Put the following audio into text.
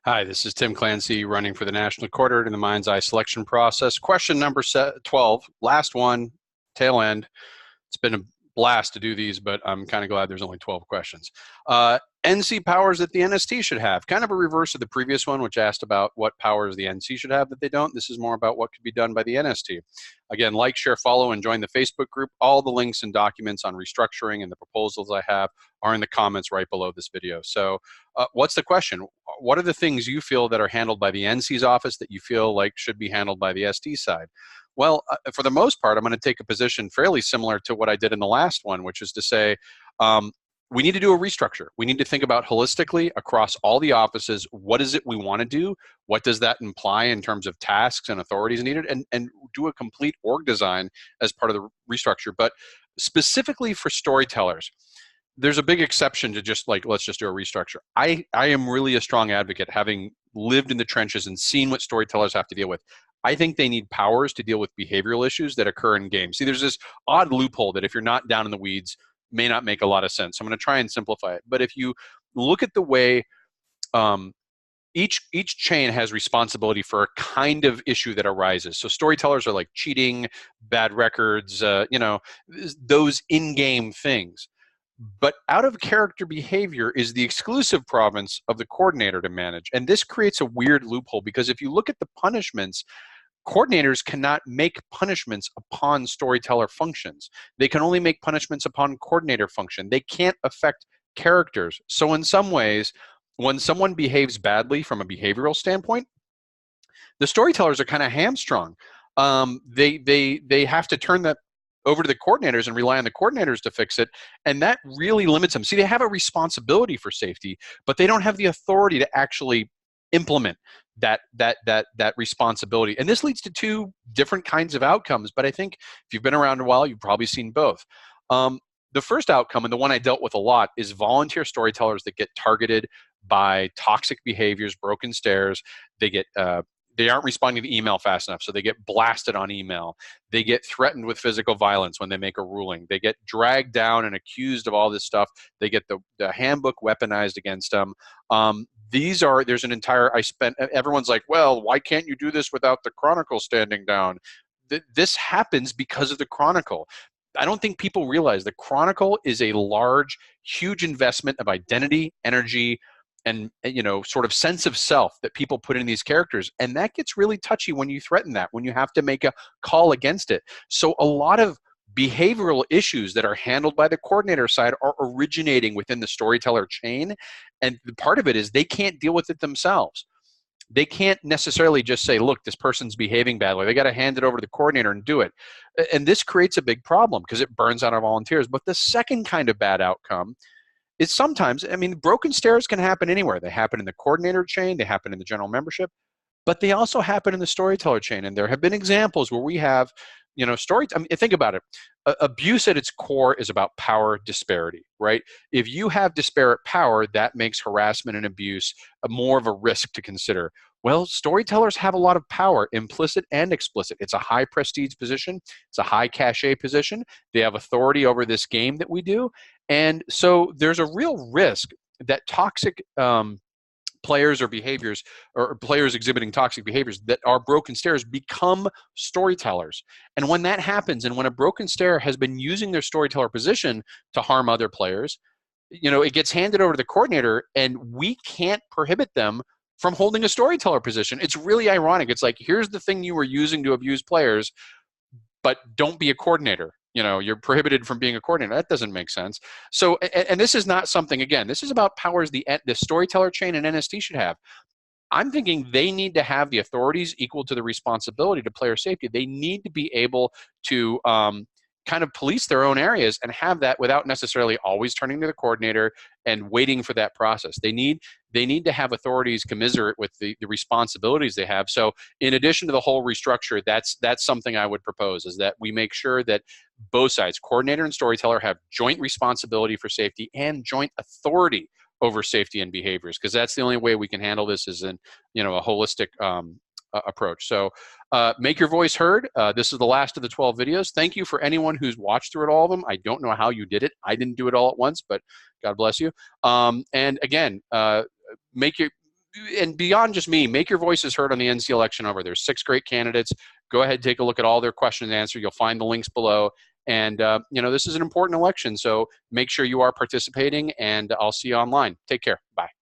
Hi, this is Tim Clancy running for the National Quarter in the Mind's Eye selection process. Question number 12, last one, tail end. It's been a blast to do these, but I'm kind of glad there's only 12 questions. NC powers that the NST should have. Kind of a reverse of the previous one, which asked about what powers the NC should have that they don't. This is more about what could be done by the NST. Again, like, share, follow, and join the Facebook group. All the links and documents on restructuring and the proposals I have are in the comments right below this video. So what's the question? What are the things you feel that are handled by the NC's office that you feel like should be handled by the SD side? Well, for the most part, I'm going to take a position fairly similar to what I did in the last one, which is to say, we need to do a restructure. We need to think about holistically across all the offices, what is it we want to do? What does that imply in terms of tasks and authorities needed? And do a complete org design as part of the restructure. But specifically for storytellers, there's a big exception to just like, let's just do a restructure. I am really a strong advocate, having lived in the trenches and seen what storytellers have to deal with. I think they need powers to deal with behavioral issues that occur in games. See, there's this odd loophole that if you're not down in the weeds, may not make a lot of sense. So I'm going to try and simplify it. But if you look at the way each chain has responsibility for a kind of issue that arises. So storytellers are like cheating, bad records, those in-game things. But out of character behavior is the exclusive province of the coordinator to manage. And this creates a weird loophole because if you look at the punishments, coordinators cannot make punishments upon storyteller functions. They can only make punishments upon coordinator function. They can't affect characters. So in some ways, when someone behaves badly from a behavioral standpoint, the storytellers are kind of hamstrung. They have to turn that over to the coordinators and rely on the coordinators to fix it, and that really limits them. See, they have a responsibility for safety, but they don't have the authority to actually implement that responsibility. And this leads to two different kinds of outcomes, but I think if you've been around a while, you've probably seen both. The first outcome, and the one I dealt with a lot, is volunteer storytellers that get targeted by toxic behaviors, broken stairs. They aren't responding to email fast enough, so they get blasted on email. They get threatened with physical violence when they make a ruling. They get dragged down and accused of all this stuff. They get the handbook weaponized against them. There's an entire, everyone's like, well, why can't you do this without the Chronicle standing down? This happens because of the Chronicle. I don't think people realize the Chronicle is a large, huge investment of identity, energy, and sort of sense of self that people put in these characters, and that gets really touchy when you threaten that, when you have to make a call against it. So a lot of behavioral issues that are handled by the coordinator side are originating within the storyteller chain, and part of it is they can't deal with it themselves. They can't necessarily just say, look, this person's behaving badly. They got to hand it over to the coordinator and do it. And this creates a big problem because it burns out our volunteers. But the second kind of bad outcome is sometimes, broken stairs can happen anywhere. They happen in the coordinator chain, they happen in the general membership, but they also happen in the storyteller chain. And there have been examples where we have, think about it. Abuse at its core is about power disparity, right? If you have disparate power, that makes harassment and abuse more of a risk to consider. Well, storytellers have a lot of power, implicit and explicit. It's a high prestige position. It's a high cachet position. They have authority over this game that we do. And so there's a real risk that toxic players or behaviors, or players exhibiting toxic behaviors that are broken stairs, become storytellers. And when that happens, and when a broken stair has been using their storyteller position to harm other players, it gets handed over to the coordinator, and we can't prohibit them from holding a storyteller position. It's really ironic. It's like, here's the thing you were using to abuse players, but don't be a coordinator. You're prohibited from being a coordinator. That doesn't make sense. So, and this is not something, again, this is about powers the storyteller chain and NST should have. I'm thinking they need to have the authorities equal to the responsibility to player safety. They need to be able to kind of police their own areas and have that without necessarily always turning to the coordinator and waiting for that process. They need to have authorities commiserate with the responsibilities they have. So in addition to the whole restructure, that's something I would propose, is that we make sure that both sides, coordinator and storyteller, have joint responsibility for safety and joint authority over safety and behaviors, because that's the only way we can handle this, is in a holistic approach. So make your voice heard. This is the last of the 12 videos. Thank you for anyone who's watched through all of them. I don't know how you did it. I didn't do it all at once, but God bless you. And again, and beyond just me, make your voices heard on the NC election over. There's 6 great candidates. Go ahead, take a look at all their question and answer. You'll find the links below. And, this is an important election, so make sure you are participating, and I'll see you online. Take care. Bye.